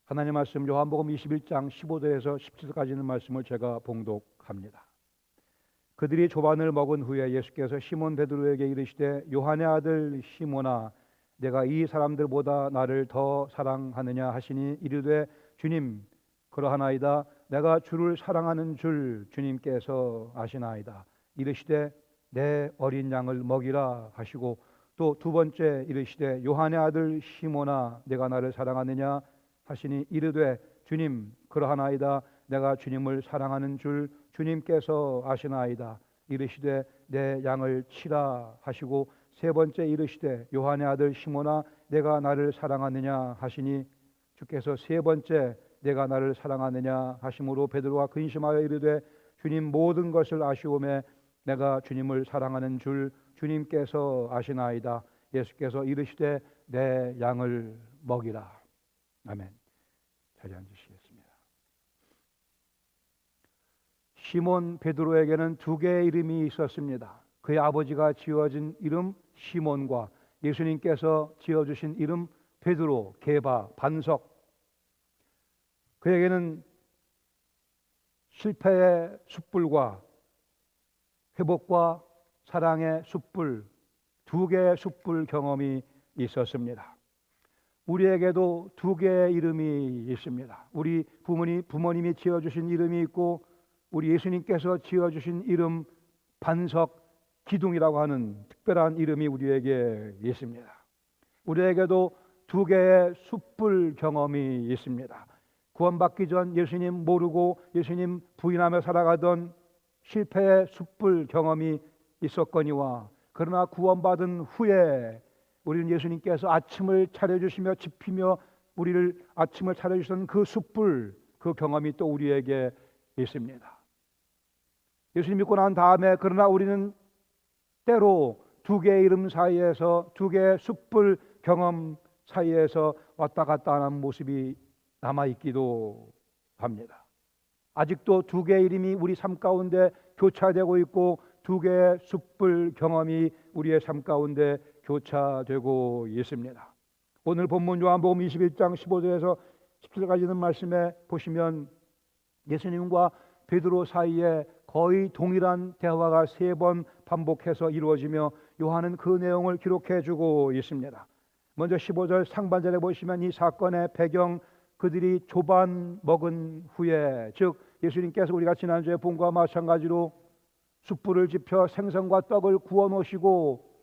하나님 말씀 요한복음 21장 15절에서 17절까지 있는 말씀을 제가 봉독합니다. 그들이 조반을 먹은 후에 예수께서 시몬 베드로에게 이르시되 요한의 아들 시몬아 내가 이 사람들보다 나를 더 사랑하느냐 하시니 이르되 주님 그러하나이다. 내가 주를 사랑하는 줄 주님께서 아시나이다. 이르시되 내 어린 양을 먹이라 하시고 또 두 번째 이르시되 요한의 아들 시몬아 내가 나를 사랑하느냐 하시니 이르되 주님 그러하나이다. 내가 주님을 사랑하는 줄 주님께서 아시나이다. 이르시되 내 양을 치라 하시고 세 번째 이르시되 요한의 아들 시몬아 내가 나를 사랑하느냐 하시니 주께서 세 번째 내가 나를 사랑하느냐 하심으로 베드로가 근심하여 이르되 주님 모든 것을 아시오매 내가 주님을 사랑하는 줄 주님께서 아시나이다. 예수께서 이르시되 내 양을 먹이라. 아멘. 자리에 앉으시겠습니다. 시몬 베드로에게는 두 개의 이름이 있었습니다. 그의 아버지가 지어진 이름 시몬과 예수님께서 지어주신 이름 베드로, 게바, 반석. 그에게는 실패의 숯불과 회복과 사랑의 숯불, 두 개의 숯불 경험이 있었습니다. 우리에게도 두 개의 이름이 있습니다. 우리 부모님이 지어주신 이름이 있고 우리 예수님께서 지어주신 이름 반석, 기둥이라고 하는 특별한 이름이 우리에게 있습니다. 우리에게도 두 개의 숯불 경험이 있습니다. 구원받기 전 예수님 모르고 예수님 부인하며 살아가던 실패의 숯불 경험이 있었거니와 그러나 구원받은 후에 우리는 예수님께서 아침을 차려주시며 지피며 우리를 아침을 차려주신 그 숯불 그 경험이 또 우리에게 있습니다. 예수님 믿고 난 다음에 그러나 우리는 때로 두 개의 이름 사이에서 두 개의 숯불 경험 사이에서 왔다 갔다 하는 모습이 남아있기도 합니다. 아직도 두 개의 이름이 우리 삶 가운데 교차되고 있고 두 개의 숯불 경험이 우리의 삶 가운데 교차되고 있습니다. 오늘 본문 요한복음 21장 15절에서 17절까지 있는 말씀에 보시면 예수님과 베드로 사이에 거의 동일한 대화가 세 번 반복해서 이루어지며 요한은 그 내용을 기록해 주고 있습니다. 먼저 15절 상반절에 보시면 이 사건의 배경, 그들이 조반 먹은 후에, 즉 예수님께서 우리가 지난주에 본 것과 마찬가지로 숯불을 지펴 생선과 떡을 구워 놓으시고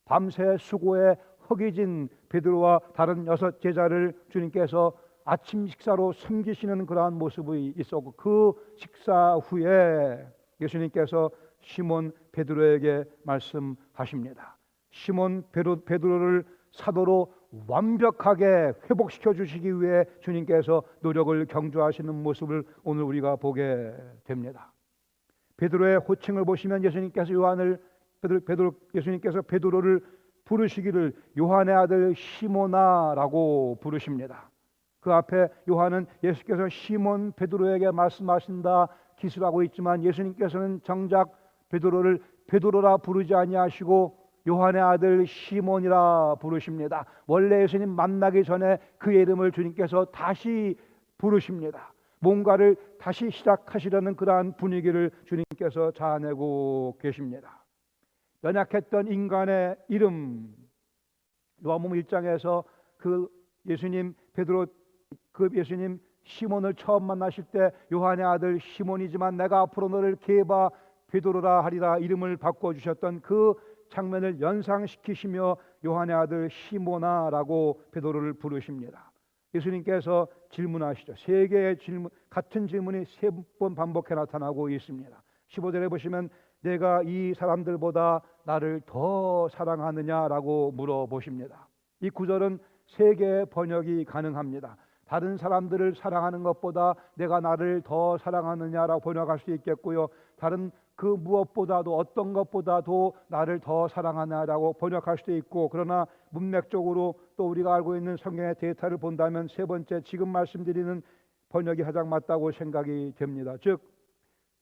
밤새 수고에 허기진 베드로와 다른 6 제자를 주님께서 아침 식사로 섬기시는 그러한 모습이 있었고 그 식사 후에 예수님께서 시몬 베드로에게 말씀하십니다. 시몬 베드로를 사도로 완벽하게 회복시켜 주시기 위해 주님께서 노력을 경주하시는 모습을 오늘 우리가 보게 됩니다. 베드로의 호칭을 보시면 예수님께서 예수님께서 베드로를 부르시기를 요한의 아들 시몬아라고 부르십니다. 그 앞에 요한은 예수께서 시몬 베드로에게 말씀하신다 기술하고 있지만 예수님께서는 정작 베드로를 베드로라 부르지 아니하시고 요한의 아들 시몬이라 부르십니다. 원래 예수님 만나기 전에 그의 이름을 주님께서 다시 부르십니다. 뭔가를 다시 시작하시려는 그러한 분위기를 주님께서 자아내고 계십니다. 연약했던 인간의 이름, 요한복음 1장에서 그 예수님 베드로 그 예수님 시몬을 처음 만나실 때 요한의 아들 시몬이지만 내가 앞으로 너를 게바 베드로라 하리라 이름을 바꿔주셨던 그 장면을 연상시키시며 요한의 아들 시몬아라고 베드로를 부르십니다. 예수님께서 질문하시죠. 세 개의 질문, 같은 질문이 3번 반복해 나타나고 있습니다. 15절에 보시면 내가 이 사람들보다 나를 더 사랑하느냐라고 물어보십니다. 이 구절은 3개의 번역이 가능합니다. 다른 사람들을 사랑하는 것보다 내가 나를 더 사랑하느냐라고 번역할 수 있겠고요. 다른 그 무엇보다도 어떤 것보다도 나를 더 사랑하느냐라고 번역할 수도 있고, 그러나 문맥적으로 또 우리가 알고 있는 성경의 데이터를 본다면 세 번째 지금 말씀드리는 번역이 가장 맞다고 생각이 됩니다. 즉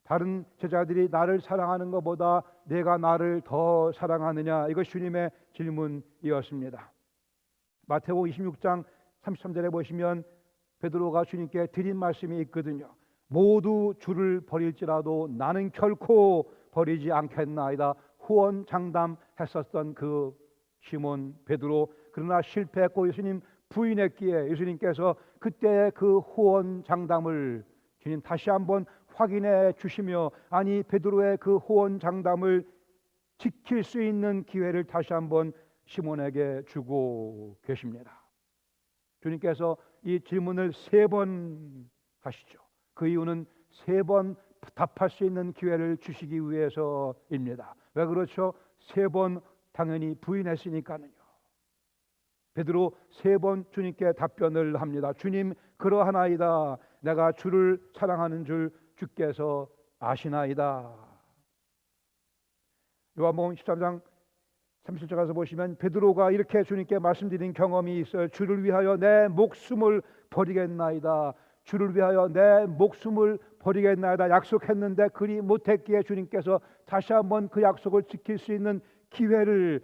다른 제자들이 나를 사랑하는 것보다 내가 나를 더 사랑하느냐, 이것이 주님의 질문이었습니다. 마태복음 26장 33절에 보시면 베드로가 주님께 드린 말씀이 있거든요. 모두 주를 버릴지라도 나는 결코 버리지 않겠나이다. 후원장담했었던 그 시몬 베드로, 그러나 실패했고 예수님 부인했기에 예수님께서 그때의 그 후원장담을 주님 다시 한번 확인해 주시며, 아니 베드로의 그 후원장담을 지킬 수 있는 기회를 다시 한번 시몬에게 주고 계십니다. 주님께서 이 질문을 3번 하시죠. 그 이유는 3번 답할 수 있는 기회를 주시기 위해서입니다. 왜 그렇죠? 3번 당연히 부인했으니까요. 베드로 3번 주님께 답변을 합니다. 주님, 그러하나이다. 내가 주를 사랑하는 줄 주께서 아시나이다. 요한복음 13장 37절 가서 보시면 베드로가 이렇게 주님께 말씀드린 경험이 있어요. 주를 위하여 내 목숨을 버리겠나이다. 주를 위하여 내 목숨을 버리겠나이다 약속했는데 그리 못했기에 주님께서 다시 한번 그 약속을 지킬 수 있는 기회를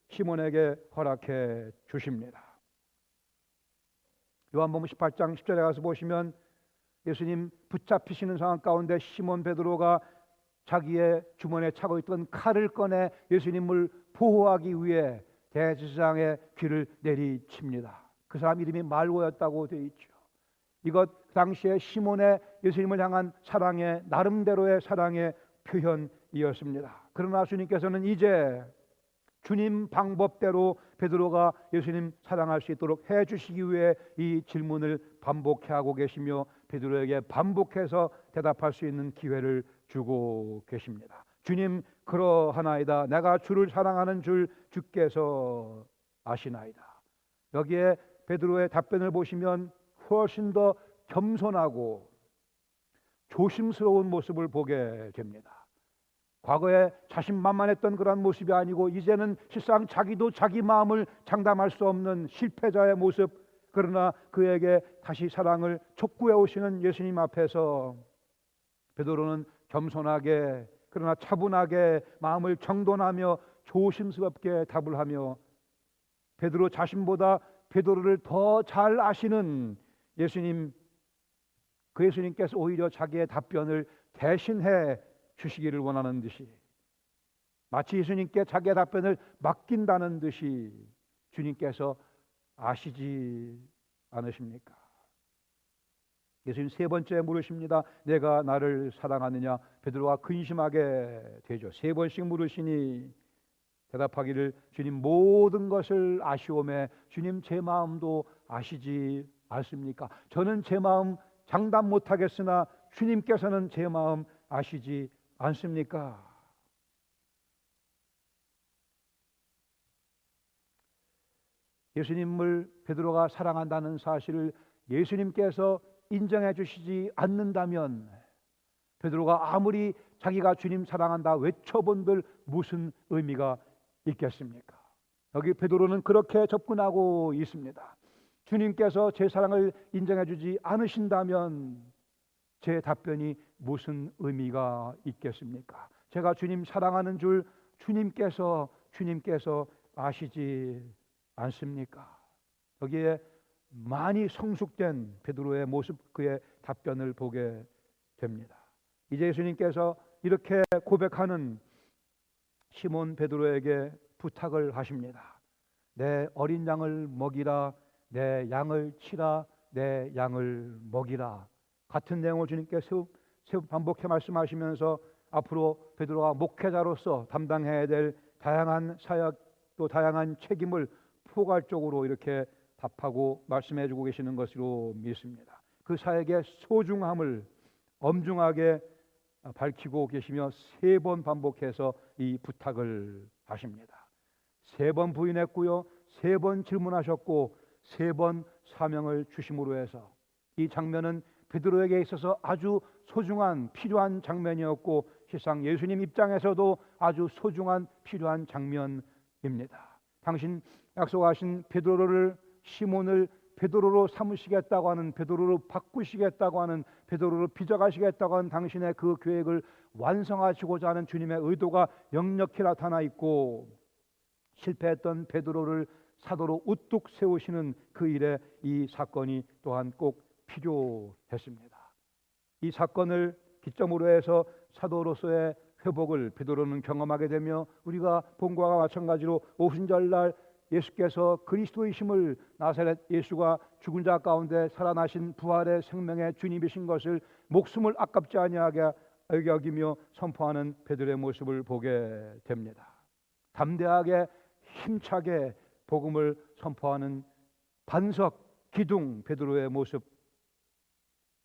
시몬에게 허락해 주십니다. 요한복음 18장 10절에 가서 보시면 예수님 붙잡히시는 상황 가운데 시몬 베드로가 자기의 주머니에 차고 있던 칼을 꺼내 예수님을 보호하기 위해 대제사장의 귀를 내리칩니다. 그 사람 이름이 말고였다고 되어 있죠. 이것 당시에 시몬의 예수님을 향한 사랑의 나름대로의 사랑의 표현이었습니다. 그러나 주님께서는 이제 주님 방법대로 베드로가 예수님 사랑할 수 있도록 해주시기 위해 이 질문을 반복해 하고 계시며 베드로에게 반복해서 대답할 수 있는 기회를 주고 계십니다. 주님, 그러하나이다. 내가 주를 사랑하는 줄 주께서 아시나이다. 여기에 베드로의 답변을 보시면 훨씬 더 겸손하고 조심스러운 모습을 보게 됩니다. 과거에 자신만만했던 그런 모습이 아니고 이제는 실상 자기도 자기 마음을 장담할 수 없는 실패자의 모습, 그러나 그에게 다시 사랑을 촉구해 오시는 예수님 앞에서 베드로는 겸손하게 그러나 차분하게 마음을 정돈하며 조심스럽게 답을 하며 베드로 자신보다 베드로를 더 잘 아시는 예수님, 그 예수님께서 오히려 자기의 답변을 대신해 주시기를 원하는 듯이, 마치 예수님께 자기의 답변을 맡긴다는 듯이 주님께서 아시지 않으십니까? 예수님 3번째 물으십니다. 내가 나를 사랑하느냐? 베드로가 근심하게 되죠. 3번씩 물으시니 대답하기를 주님 모든 것을 아시오매 주님 제 마음도 아시지 않습니까? 저는 제 마음 장담 못하겠으나 주님께서는 제 마음 아시지 않습니까? 예수님을 베드로가 사랑한다는 사실을 예수님께서 인정해 주시지 않는다면 베드로가 아무리 자기가 주님 사랑한다 외쳐본들 무슨 의미가 있겠습니까? 여기 베드로는 그렇게 접근하고 있습니다. 주님께서 제 사랑을 인정해 주지 않으신다면 제 답변이 무슨 의미가 있겠습니까? 제가 주님 사랑하는 줄 주님께서 아시지 않습니까? 여기에 많이 성숙된 베드로의 모습, 그의 답변을 보게 됩니다. 이제 예수님께서 이렇게 고백하는 시몬 베드로에게 부탁을 하십니다. 내 어린 양을 먹이라, 내 양을 치라, 내 양을 먹이라. 같은 내용을 주님께서 반복해 말씀하시면서 앞으로 베드로가 목회자로서 담당해야 될 다양한 사역 또 다양한 책임을 포괄적으로 이렇게 답하고 말씀해 주고 계시는 것으로 믿습니다. 그 사역의 소중함을 엄중하게 밝히고 계시며 3번 반복해서 이 부탁을 하십니다. 3번 부인했고요, 3번 질문하셨고 3번 사명을 주심으로 해서 이 장면은 베드로에게 있어서 아주 소중한 필요한 장면이었고 실상 예수님 입장에서도 아주 소중한 필요한 장면입니다. 당신 약속하신 베드로를, 시몬을 베드로로 삼으시겠다고 하는, 베드로로 바꾸시겠다고 하는, 베드로로 빚어가시겠다고 하는 당신의 그 계획을 완성하시고자 하는 주님의 의도가 역력히 나타나 있고 실패했던 베드로를 사도로 우뚝 세우시는 그 일에 이 사건이 또한 꼭 필요했습니다. 이 사건을 기점으로 해서 사도로서의 회복을 베드로는 경험하게 되며 우리가 본 것과 마찬가지로 오순절날 예수께서 그리스도이심을 나사렛 예수가 죽은 자 가운데 살아나신 부활의 생명의 주님이신 것을 목숨을 아깝지 아니하게 여기며 선포하는 베드로의 모습을 보게 됩니다. 담대하게 힘차게 복음을 선포하는 반석 기둥 베드로의 모습,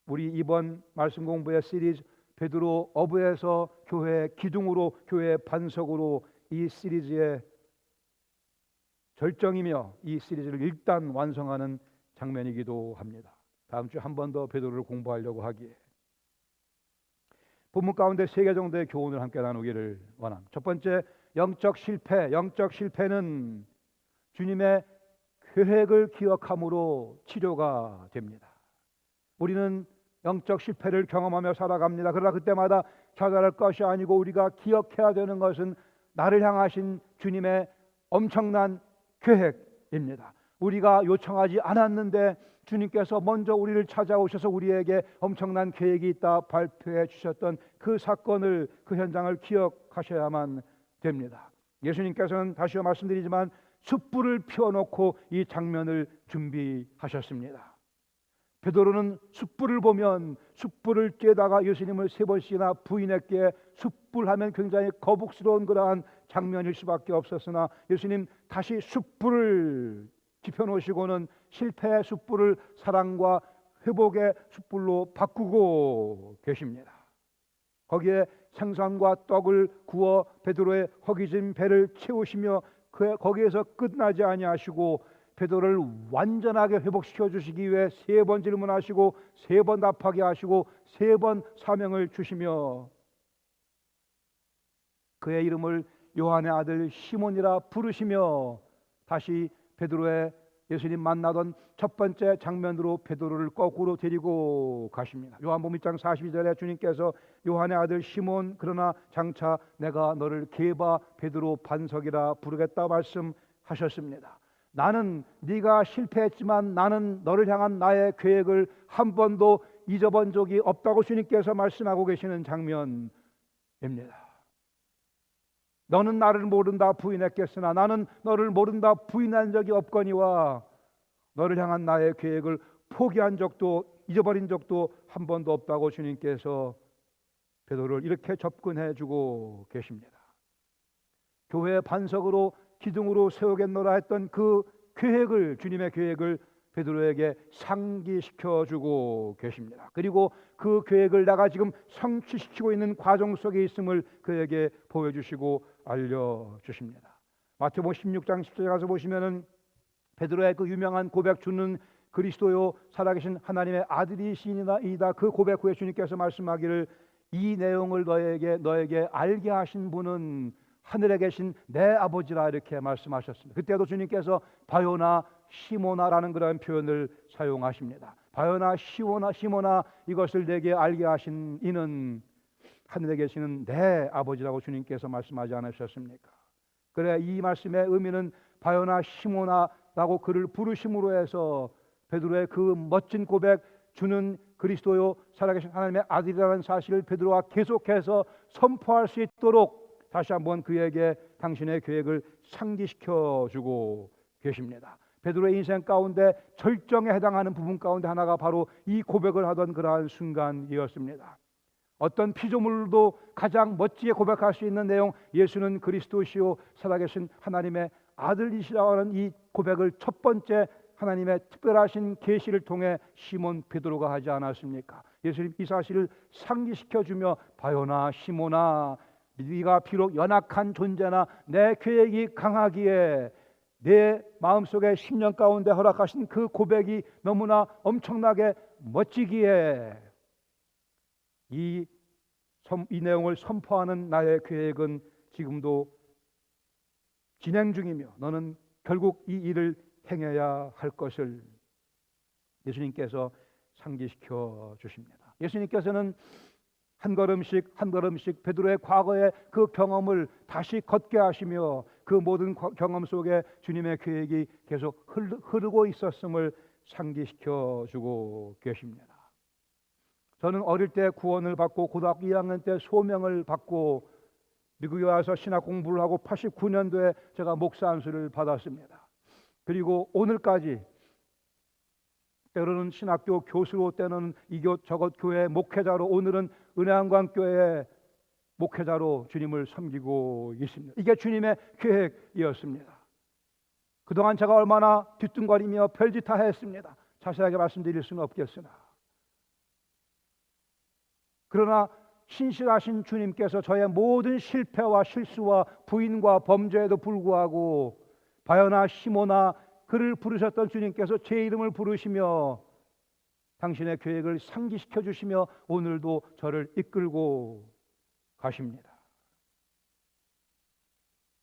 우리 이번 말씀 공부의 시리즈 베드로 어부에서 교회의 기둥으로, 교회의 반석으로 이 시리즈의 절정이며 이 시리즈를 일단 완성하는 장면이기도 합니다. 다음 주 한 번 더 베드로를 공부하려고 하기에 본문 가운데 3개 정도의 교훈을 함께 나누기를 원합니다. 첫 번째, 영적 실패는 주님의 계획을 기억함으로 치료가 됩니다. 우리는 영적 실패를 경험하며 살아갑니다. 그러나 그때마다 좌절할 것이 아니고 우리가 기억해야 되는 것은 나를 향하신 주님의 엄청난 계획입니다. 우리가 요청하지 않았는데 주님께서 먼저 우리를 찾아오셔서 우리에게 엄청난 계획이 있다 발표해 주셨던 그 사건을, 그 현장을 기억하셔야만 됩니다. 예수님께서는 다시요 말씀드리지만 숯불을 피워놓고 이 장면을 준비하셨습니다. 베드로는 숯불을 보면 숯불을 쬐다가 예수님을 3번씩이나 부인했기에 숯불하면 굉장히 거북스러운 그러한 장면일 수밖에 없었으나 예수님 다시 숯불을 지펴놓으시고는 실패의 숯불을 사랑과 회복의 숯불로 바꾸고 계십니다. 거기에 생선과 떡을 구워 베드로의 허기진 배를 채우시며 거기에서 끝나지 아니하시고 베드로를 완전하게 회복시켜 주시기 위해 3번 질문하시고 3번 답하게 하시고 3번 사명을 주시며 그의 이름을 요한의 아들 시몬이라 부르시며 다시 베드로의 예수님 만나던 첫 번째 장면으로 베드로를 거꾸로 데리고 가십니다. 요한복음 1장 42절에 주님께서 요한의 아들 시몬, 그러나 장차 내가 너를 게바 베드로 반석이라 부르겠다 말씀하셨습니다. 나는 네가 실패했지만 나는 너를 향한 나의 계획을 한 번도 잊어본 적이 없다고 주님께서 말씀하고 계시는 장면입니다. 너는 나를 모른다 부인했겠으나 나는 너를 모른다 부인한 적이 없거니와 너를 향한 나의 계획을 포기한 적도 잊어버린 적도 한 번도 없다고 주님께서 베드로를 이렇게 접근해 주고 계십니다. 교회의 반석으로 기둥으로 세우겠노라 했던 그 계획을, 주님의 계획을 베드로에게 상기시켜 주고 계십니다. 그리고 그 계획을 내가 지금 성취시키고 있는 과정 속에 있음을 그에게 보여주시고 알려주십니다. 마태복음 16장 10절에 가서 보시면은 베드로의 그 유명한 고백, 주는 그리스도요 살아계신 하나님의 아들이시니이다, 그 고백 후에 주님께서 말씀하기를 이 내용을 너에게 알게 하신 분은 하늘에 계신 내 아버지라 이렇게 말씀하셨습니다. 그때도 주님께서 바요나 시모나라는 그런 표현을 사용하십니다. 바요나 시모나 이것을 내게 알게 하신 이는 하늘에 계시는 내 아버지라고 주님께서 말씀하지 않으셨습니까? 그래, 이 말씀의 의미는 바요나 시모나라고 그를 부르심으로 해서 베드로의 그 멋진 고백, 주는 그리스도요 살아계신 하나님의 아들이라는 사실을 베드로가 계속해서 선포할 수 있도록 다시 한번 그에게 당신의 계획을 상기시켜 주고 계십니다. 베드로의 인생 가운데 절정에 해당하는 부분 가운데 하나가 바로 이 고백을 하던 그러한 순간이었습니다. 어떤 피조물도 가장 멋지게 고백할 수 있는 내용, 예수는 그리스도시요 살아계신 하나님의 아들이시라고 하는 이 고백을 첫 번째 하나님의 특별하신 계시를 통해 시몬 베드로가 하지 않았습니까? 예수님 이 사실을 상기시켜 주며 바요나 시몬아, 네가 비록 연약한 존재나 내 계획이 강하기에 내 마음속에 10년 가운데 허락하신 그 고백이 너무나 엄청나게 멋지기에 이 내용을 선포하는 나의 계획은 지금도 진행 중이며 너는 결국 이 일을 행해야 할 것을 예수님께서 상기시켜 주십니다. 예수님께서는 한 걸음씩 한 걸음씩 베드로의 과거의 그 경험을 다시 걷게 하시며 그 모든 경험 속에 주님의 계획이 계속 흐르고 있었음을 상기시켜 주고 계십니다. 저는 어릴 때 구원을 받고 고등학교 2학년 때 소명을 받고 미국에 와서 신학 공부를 하고 89년도에 제가 목사 안수를 받았습니다. 그리고 오늘까지 때로는 신학교 교수로, 때로는 이곳 저곳 교회 목회자로, 오늘은 은혜한광교회 목회자로 주님을 섬기고 있습니다. 이게 주님의 계획이었습니다. 그동안 제가 얼마나 뒤뚱거리며 별짓 다 했습니다. 자세하게 말씀드릴 수는 없겠으나, 그러나 신실하신 주님께서 저의 모든 실패와 실수와 부인과 범죄에도 불구하고 바요나 시모나 그를 부르셨던 주님께서 제 이름을 부르시며 당신의 계획을 상기시켜 주시며 오늘도 저를 이끌고 가십니다.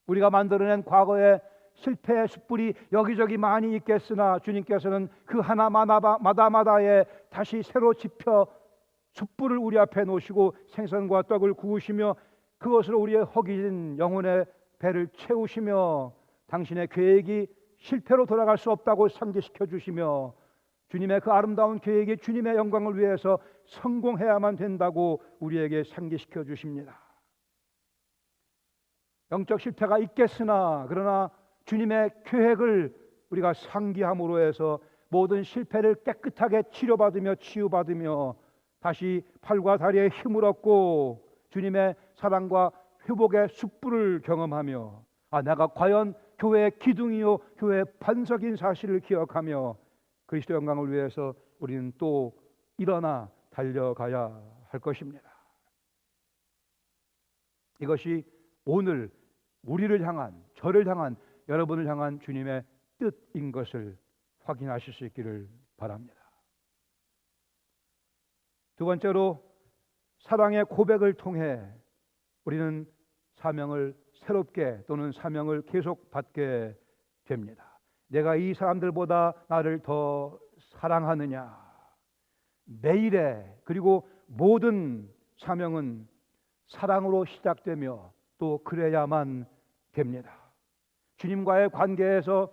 우리가 만들어낸 과거의 실패의 숯불이 여기저기 많이 있겠으나 주님께서는 그 하나마다에 다시 새로 짚혀 숯불을 우리 앞에 놓으시고 생선과 떡을 구우시며 그것으로 우리의 허기진 영혼의 배를 채우시며 당신의 계획이 실패로 돌아갈 수 없다고 상기시켜 주시며 주님의 그 아름다운 계획이 주님의 영광을 위해서 성공해야만 된다고 우리에게 상기시켜 주십니다. 영적 실패가 있겠으나 그러나 주님의 계획을 우리가 상기함으로 해서 모든 실패를 깨끗하게 치료받으며 치유받으며 다시 팔과 다리에 힘을 얻고 주님의 사랑과 회복의 숯불을 경험하며 내가 과연 교회의 기둥이요 교회의 반석인 사실을 기억하며 그리스도 영광을 위해서 우리는 또 일어나 달려가야 할 것입니다. 이것이 오늘 우리를 향한, 저를 향한, 여러분을 향한 주님의 뜻인 것을 확인하실 수 있기를 바랍니다. 두 번째로, 사랑의 고백을 통해 우리는 사명을 새롭게 또는 사명을 계속 받게 됩니다. 내가 이 사람들보다 나를 더 사랑하느냐. 매일의 그리고 모든 사명은 사랑으로 시작되며 또 그래야만 됩니다. 주님과의 관계에서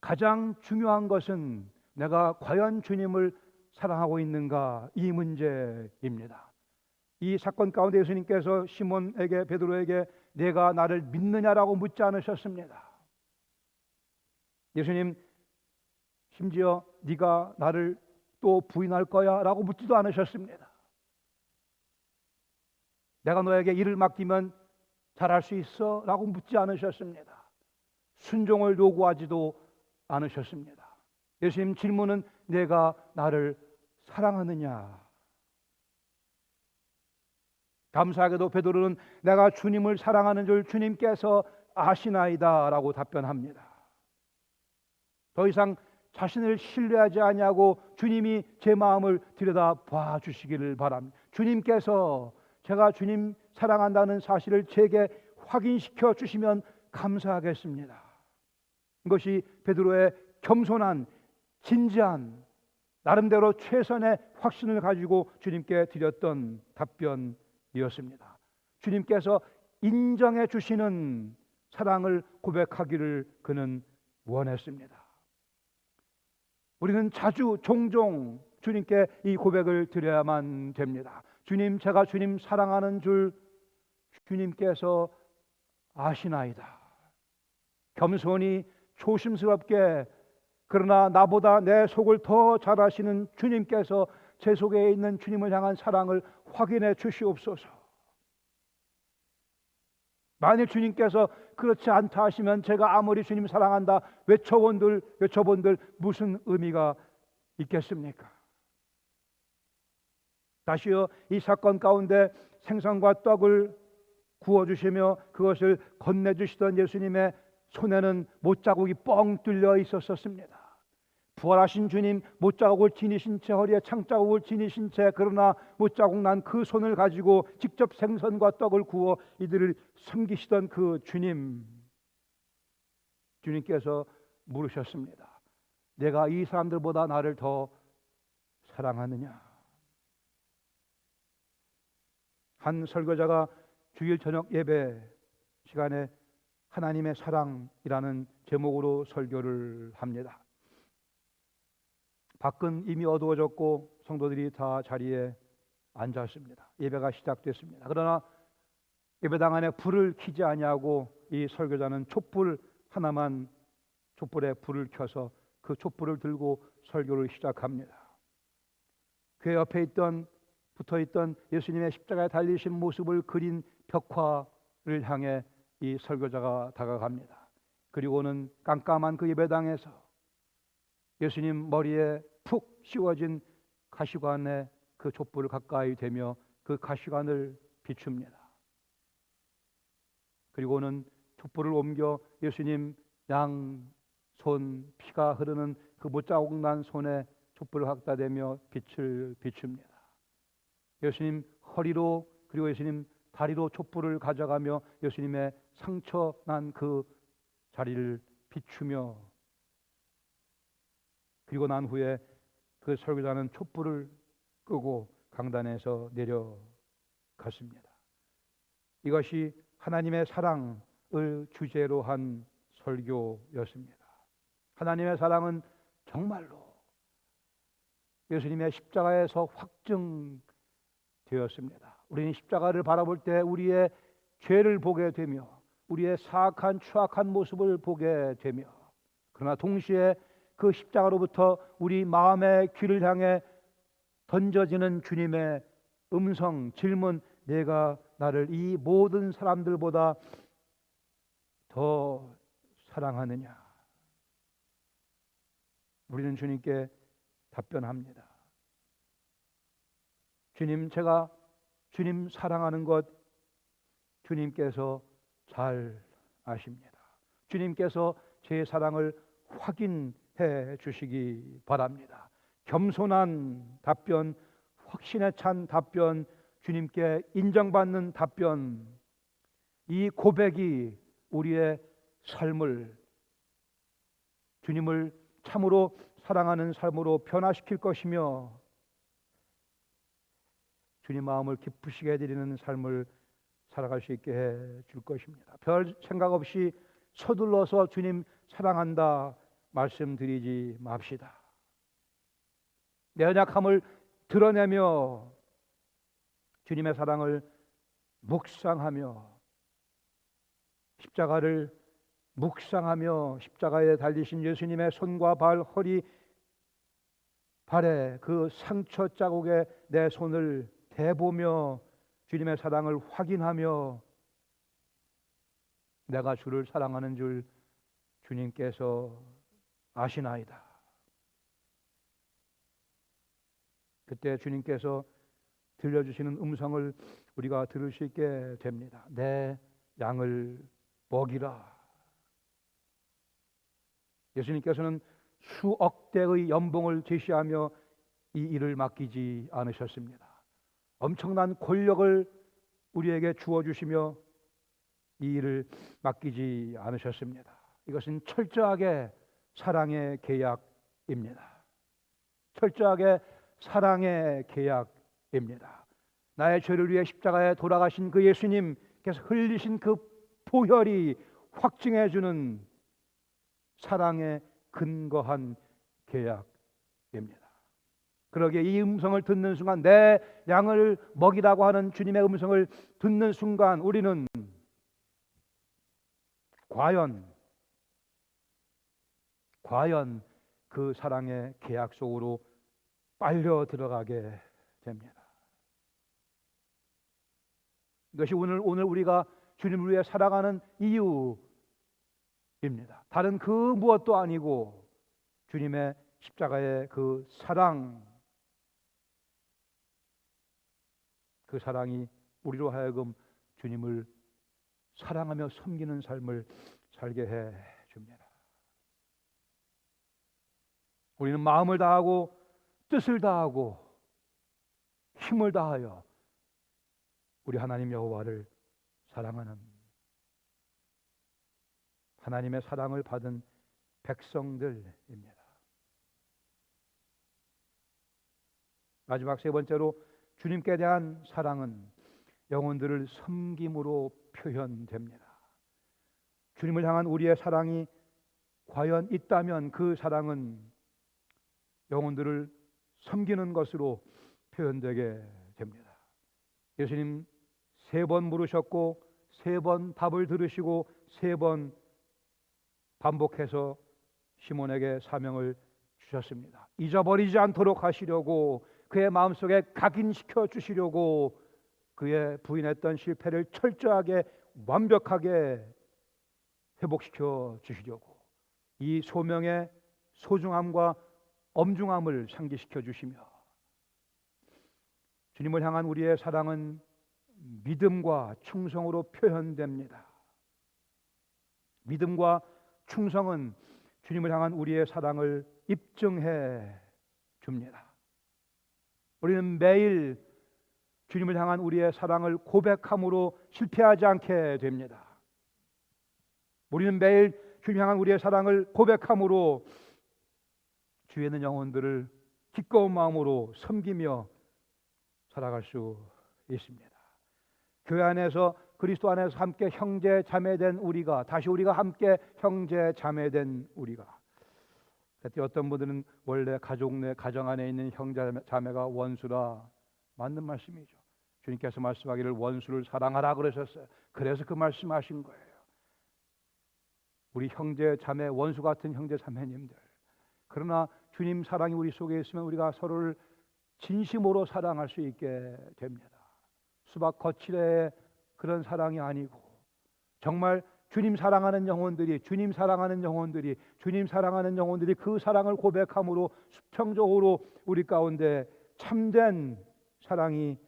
가장 중요한 것은 내가 과연 주님을 사랑하고 있는가, 이 문제입니다. 이 사건 가운데 예수님께서 시몬에게, 베드로에게 내가 나를 믿느냐라고 묻지 않으셨습니다. 예수님 심지어 네가 나를 또 부인할 거야 라고 묻지도 않으셨습니다. 내가 너에게 일을 맡기면 잘할 수 있어? 라고 묻지 않으셨습니다. 순종을 요구하지도 않으셨습니다. 예수님 질문은 내가 나를 사랑하느냐. 감사하게도 베드로는 내가 주님을 사랑하는 줄 주님께서 아시나이다 라고 답변합니다. 더 이상 자신을 신뢰하지 아니하고 주님이 제 마음을 들여다 봐 주시기를 바랍니다. 주님께서 제가 주님 사랑한다는 사실을 제게 확인시켜 주시면 감사하겠습니다. 이것이 베드로의 겸손한, 진지한, 나름대로 최선의 확신을 가지고 주님께 드렸던 답변이었습니다. 주님께서 인정해 주시는 사랑을 고백하기를 그는 원했습니다. 우리는 자주 종종 주님께 이 고백을 드려야만 됩니다. 주님, 제가 주님 사랑하는 줄 주님께서 아시나이다. 겸손히 조심스럽게, 그러나 나보다 내 속을 더 잘 아시는 주님께서 제 속에 있는 주님을 향한 사랑을 확인해 주시옵소서. 만일 주님께서 그렇지 않다 하시면 제가 아무리 주님 사랑한다 외쳐본들 무슨 의미가 있겠습니까? 다시요, 이 사건 가운데 생선과 떡을 구워주시며 그것을 건네주시던 예수님의 손에는 못자국이 뻥 뚫려 있었습니다. 부활하신 주님, 못자국을 지니신 채, 허리에 창자국을 지니신 채, 그러나 못자국 난 그 손을 가지고 직접 생선과 떡을 구워 이들을 섬기시던 그 주님께서 물으셨습니다. 내가 이 사람들보다 나를 더 사랑하느냐? 한 설교자가 주일 저녁 예배 시간에 하나님의 사랑이라는 제목으로 설교를 합니다. 밖은 이미 어두워졌고 성도들이 다 자리에 앉았습니다. 예배가 시작됐습니다. 그러나 예배당 안에 불을 켜지 아니하고 이 설교자는 촛불 하나만, 촛불에 불을 켜서 그 촛불을 들고 설교를 시작합니다. 그 옆에 붙어있던 예수님의 십자가에 달리신 모습을 그린 벽화를 향해 이 설교자가 다가갑니다. 그리고는 깜깜한 그 예배당에서 예수님 머리에 푹 씌워진 가시관에 그 촛불을 가까이 대며 그 가시관을 비춥니다. 그리고는 촛불을 옮겨 예수님 양손 피가 흐르는 그 못자국 난 손에 촛불을 갖다 대며 빛을 비춥니다. 예수님 허리로 그리고 예수님 다리로 촛불을 가져가며 예수님의 상처 난 그 자리를 비추며, 그리고 난 후에 그 설교자는 촛불을 끄고 강단에서 내려갔습니다. 이것이 하나님의 사랑을 주제로 한 설교였습니다. 하나님의 사랑은 정말로 예수님의 십자가에서 확증되었습니다. 우리는 십자가를 바라볼 때 우리의 죄를 보게 되며 우리의 사악한 추악한 모습을 보게 되며, 그러나 동시에 그 십자가로부터 우리 마음의 귀를 향해 던져지는 주님의 음성, 질문, 내가 나를 이 모든 사람들보다 더 사랑하느냐? 우리는 주님께 답변합니다. 주님, 제가 주님 사랑하는 것 주님께서 잘 아십니다. 주님께서 제 사랑을 확인해 주시기 바랍니다. 겸손한 답변, 확신에 찬 답변, 주님께 인정받는 답변, 이 고백이 우리의 삶을 주님을 참으로 사랑하는 삶으로 변화시킬 것이며 주님 마음을 기쁘시게 해드리는 삶을 살아갈 수 있게 해 줄 것입니다. 별 생각 없이 서둘러서 주님 사랑한다 말씀드리지 맙시다. 내 연약함을 드러내며 주님의 사랑을 묵상하며 십자가를 묵상하며 십자가에 달리신 예수님의 손과 발, 허리, 발에 그 상처 자국에 내 손을 대보며 주님의 사랑을 확인하며 내가 주를 사랑하는 줄 주님께서 아시나이다. 그때 주님께서 들려주시는 음성을 우리가 들을 수 있게 됩니다. 내 양을 먹이라. 예수님께서는 수억 대의 연봉을 제시하며 이 일을 맡기지 않으셨습니다. 엄청난 권력을 우리에게 주어주시며 이 일을 맡기지 않으셨습니다. 이것은 철저하게 사랑의 계약입니다. 철저하게 사랑의 계약입니다. 나의 죄를 위해 십자가에 돌아가신 그 예수님께서 흘리신 그 보혈이 확증해주는 사랑에 근거한 계약입니다. 그러기에 이 음성을 듣는 순간, 내 양을 먹이라고 하는 주님의 음성을 듣는 순간 우리는 과연 그 사랑의 계약 속으로 빨려 들어가게 됩니다. 이것이 오늘 우리가 주님을 위해 살아가는 이유입니다. 다른 그 무엇도 아니고 주님의 십자가의 그 사랑, 그 사랑이 우리로 하여금 주님을 사랑하며 섬기는 삶을 살게 해 줍니다. 우리는 마음을 다하고 뜻을 다하고 힘을 다하여 우리 하나님 여호와를 사랑하는 하나님의 사랑을 받은 백성들입니다. 마지막 세 번째로 주님께 대한 사랑은 영혼들을 섬김으로 표현됩니다. 주님을 향한 우리의 사랑이 과연 있다면 그 사랑은 영혼들을 섬기는 것으로 표현되게 됩니다. 예수님 3번 물으셨고 3번 답을 들으시고 3번 반복해서 시몬에게 사명을 주셨습니다. 잊어버리지 않도록 하시려고, 그의 마음속에 각인시켜 주시려고, 그의 부인했던 실패를 철저하게 완벽하게 회복시켜 주시려고, 이 소명의 소중함과 엄중함을 상기시켜 주시며, 주님을 향한 우리의 사랑은 믿음과 충성으로 표현됩니다. 믿음과 충성은 주님을 향한 우리의 사랑을 입증해 줍니다. 우리는 매일 주님을 향한 우리의 사랑을 고백함으로 실패하지 않게 됩니다. 우리는 매일 주님을 향한 우리의 사랑을 고백함으로 주위에 있는 영혼들을 기꺼운 마음으로 섬기며 살아갈 수 있습니다. 교회 안에서, 그리스도 안에서 함께 형제 자매된 우리가, 다시 우리가 함께 형제 자매된 우리가, 그때 어떤 분들은 원래 가족 내 가정 안에 있는 형제 자매가 원수라, 맞는 말씀이죠. 주님께서 말씀하기를 원수를 사랑하라 그러셨어요. 그래서 그 말씀하신 거예요. 우리 형제 자매, 원수 같은 형제 자매님들, 그러나 주님 사랑이 우리 속에 있으면 우리가 서로를 진심으로 사랑할 수 있게 됩니다. 수박 거칠의 그런 사랑이 아니고, 정말 주님 사랑하는 영혼들이 그 사랑을 고백함으로 수평적으로 우리 가운데 참된 사랑이,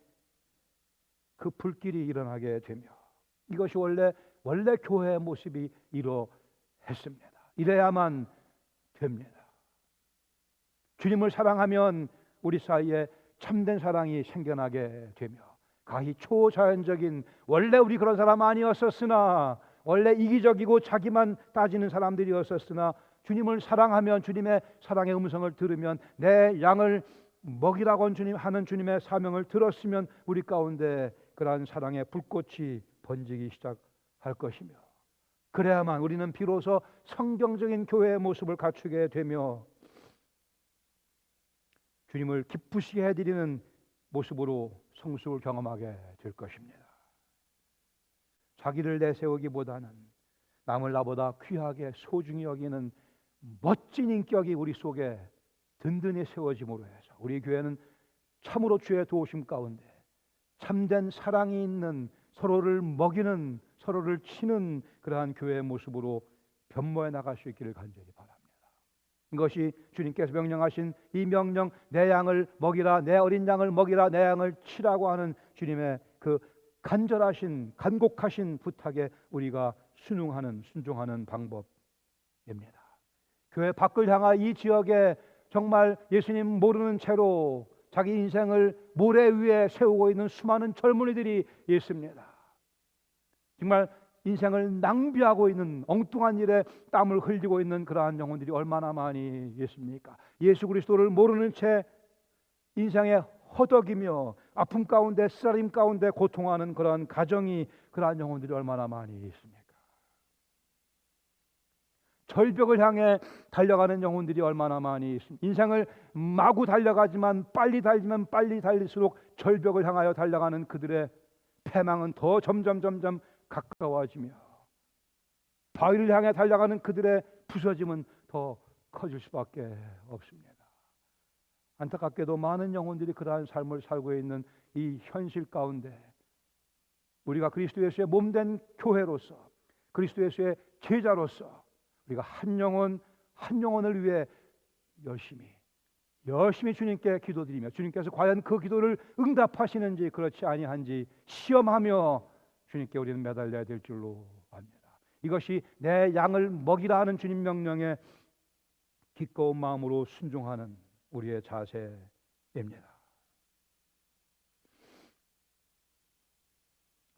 그 불길이 일어나게 되며, 이것이 원래 교회의 모습이 이러했습니다. 이래야만 됩니다. 주님을 사랑하면 우리 사이에 참된 사랑이 생겨나게 되며, 가히 초자연적인, 원래 우리 그런 사람 아니었었으나, 원래 이기적이고 자기만 따지는 사람들이었었으나, 주님을 사랑하면, 주님의 사랑의 음성을 들으면, 내 양을 먹이라고 하는 주님의 사명을 들었으면 우리 가운데 그러한 사랑의 불꽃이 번지기 시작할 것이며, 그래야만 우리는 비로소 성경적인 교회의 모습을 갖추게 되며 주님을 기쁘시게 해드리는 모습으로 성숙을 경험하게 될 것입니다. 자기를 내세우기보다는 남을 나보다 귀하게 소중히 여기는 멋진 인격이 우리 속에 든든히 세워짐으로 해서 우리 교회는 참으로 주의 도우심 가운데 참된 사랑이 있는, 서로를 먹이는, 서로를 치는 그러한 교회의 모습으로 변모해 나갈 수 있기를 간절히 바랍니다. 이것이 주님께서 명령하신 이 명령, 내 양을 먹이라, 내 어린 양을 먹이라, 내 양을 치라고 하는 주님의 그 간절하신, 간곡하신 부탁에 우리가 순종하는 방법입니다. 교회 밖을 향한 이 지역에 정말 예수님 모르는 채로 자기 인생을 모래 위에 세우고 있는 수많은 젊은이들이 있습니다. 정말 인생을 낭비하고 있는, 엉뚱한 일에 땀을 흘리고 있는 그러한 영혼들이 얼마나 많이 있습니까? 예수 그리스도를 모르는 채 인생에 허덕이며 아픔 가운데, 쓰라림 가운데 고통하는 그러한 가정이, 그러한 영혼들이 얼마나 많이 있습니까? 절벽을 향해 달려가는 영혼들이 얼마나 많이 있습니까? 인생을 마구 달려가지만 빨리 달리면 빨리 달릴수록 절벽을 향하여 달려가는 그들의 패망은 더 점점 가까워지며, 바위를 향해 달려가는 그들의 부서짐은 더 커질 수밖에 없습니다. 안타깝게도 많은 영혼들이 그러한 삶을 살고 있는 이 현실 가운데 우리가 그리스도 예수의 몸된 교회로서, 그리스도 예수의 제자로서 우리가 한 영혼을 위해 열심히 주님께 기도드리며, 주님께서 과연 그 기도를 응답하시는지 그렇지 아니한지 시험하며 주님께 우리는 매달려야 될 줄로 압니다. 이것이 내 양을 먹이라 하는 주님 명령에 기꺼운 마음으로 순종하는 우리의 자세입니다.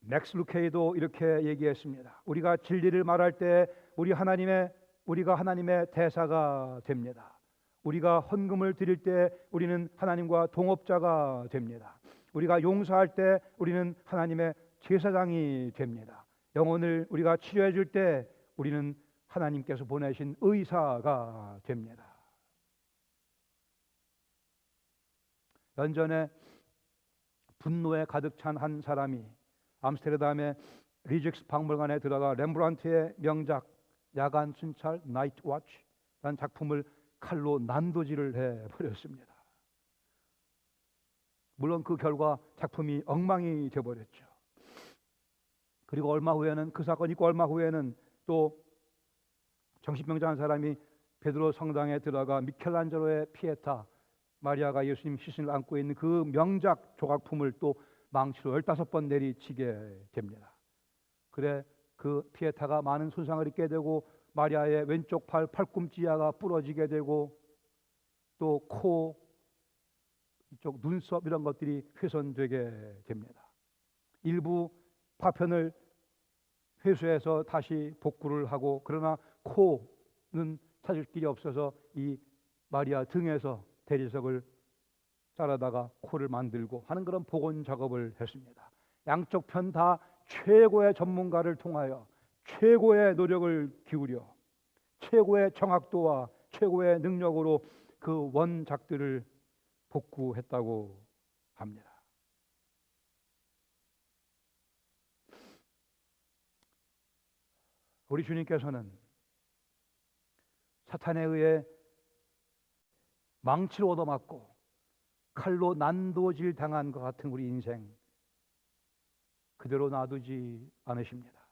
맥스 루케이도 이렇게 얘기했습니다. 우리가 진리를 말할 때 우리가 하나님의 대사가 됩니다. 우리가 헌금을 드릴 때 우리는 하나님과 동업자가 됩니다. 우리가 용서할 때 우리는 하나님의 제사장이 됩니다. 영혼을 우리가 치료해 줄 때 우리는 하나님께서 보내신 의사가 됩니다. 연전에 분노에 가득 찬 한 사람이 암스테르담의 리젝스 박물관에 들어가 렘브란트의 명작 야간 순찰 나이트 워치라는 작품을 칼로 난도질을 해버렸습니다. 물론 그 결과 작품이 엉망이 되어버렸죠. 그리고 얼마 후에는 그 사건이 있고 얼마 후에는 또 정신병자 한 사람이 베드로 성당에 들어가 미켈란젤로의 피에타, 마리아가 예수님 시신을 안고 있는 그 명작 조각품을 또 망치로 15번 내리치게 됩니다. 그래 그 피에타가 많은 손상을 입게 되고 마리아의 왼쪽 팔꿈치야가 부러지게 되고 또 코, 이쪽 눈썹 이런 것들이 훼손되게 됩니다. 일부 파편을 회수해서 다시 복구를 하고, 그러나 코는 찾을 길이 없어서 이 마리아 등에서 대리석을 자르다가 코를 만들고 하는 그런 복원 작업을 했습니다. 양쪽 편 다 최고의 전문가를 통하여 최고의 노력을 기울여 최고의 정확도와 최고의 능력으로 그 원작들을 복구했다고 합니다. 우리 주님께서는 사탄에 의해 망치로 얻어맞고 칼로 난도질 당한 것 같은 우리 인생 그대로 놔두지 않으십니다.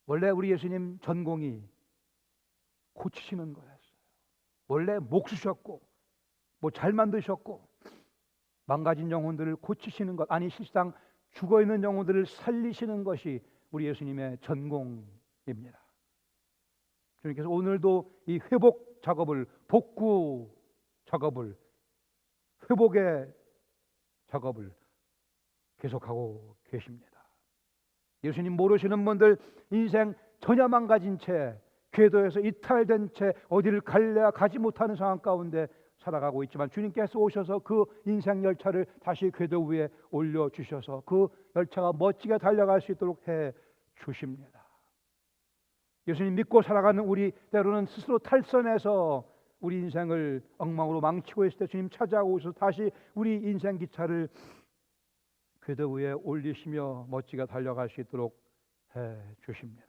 원래 우리 예수님 전공이 고치시는 거였어요. 원래 목 쓰셨고 뭐 잘 만드셨고 망가진 영혼들을 고치시는 것, 아니 실상 죽어있는 영혼들을 살리시는 것이 우리 예수님의 전공입니다. 주님께서 오늘도 이 회복 작업을, 복구 작업을, 회복의 작업을 계속하고 계십니다. 예수님 모르시는 분들, 인생 전혀 망가진 채 궤도에서 이탈된 채 어디를 갈래야 가지 못하는 상황 가운데 살아가고 있지만 주님께서 오셔서 그 인생 열차를 다시 궤도 위에 올려주셔서 그 열차가 멋지게 달려갈 수 있도록 해 주십니다. 예수님 믿고 살아가는 우리, 때로는 스스로 탈선해서 우리 인생을 엉망으로 망치고 있을 때 주님 찾아오셔서 다시 우리 인생 기차를 궤도 위에 올리시며 멋지게 달려갈 수 있도록 해 주십니다.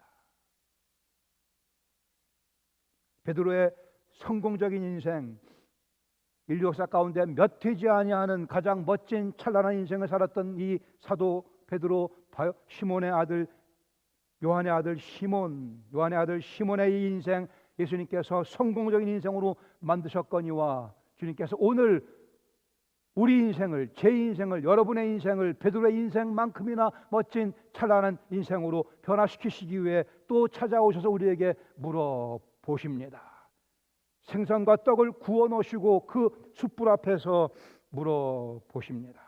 베드로의 성공적인 인생, 인류 역사 가운데 몇 되지 아니하는 가장 멋진 찬란한 인생을 살았던 이 사도 베드로, 시몬의 아들 요한의 아들 시몬의 이 인생 예수님께서 성공적인 인생으로 만드셨거니와 주님께서 오늘 우리 인생을, 제 인생을, 여러분의 인생을 베드로의 인생만큼이나 멋진 찬란한 인생으로 변화시키시기 위해 또 찾아오셔서 우리에게 물어보십니다. 생선과 떡을 구워 놓으시고 그 숯불 앞에서 물어보십니다.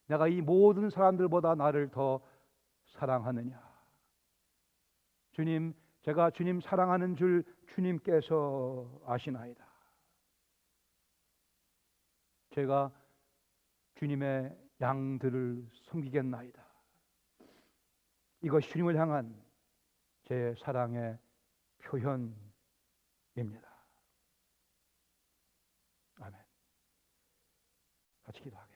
내가 이 모든 사람들보다 나를 더 사랑하느냐? 주님, 제가 주님 사랑하는 줄 주님께서 아시나이다. 제가 주님의 양들을 섬기겠나이다. 이것이 주님을 향한 제 사랑의 표현입니다. 아멘. 같이 기도하겠습니다.